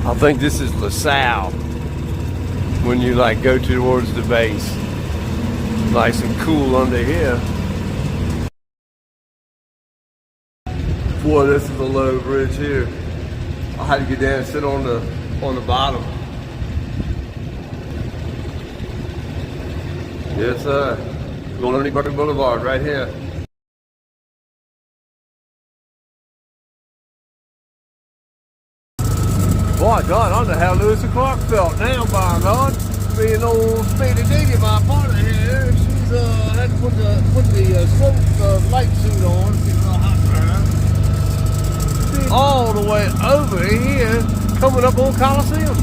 I think this is LaSalle when you like go towards the base. Nice and cool under here. Boy, this is a low bridge here. I had to get down and sit on the bottom. Yes, sir. Going on Liberty Boulevard right here. Boy, God, I don't know how Lewis and Clark felt now, by God. Being old Speedy Diggy, my partner here, she's had to put the smoke light suit on. She's a little hot for her. All the way over here, coming up on Coliseum.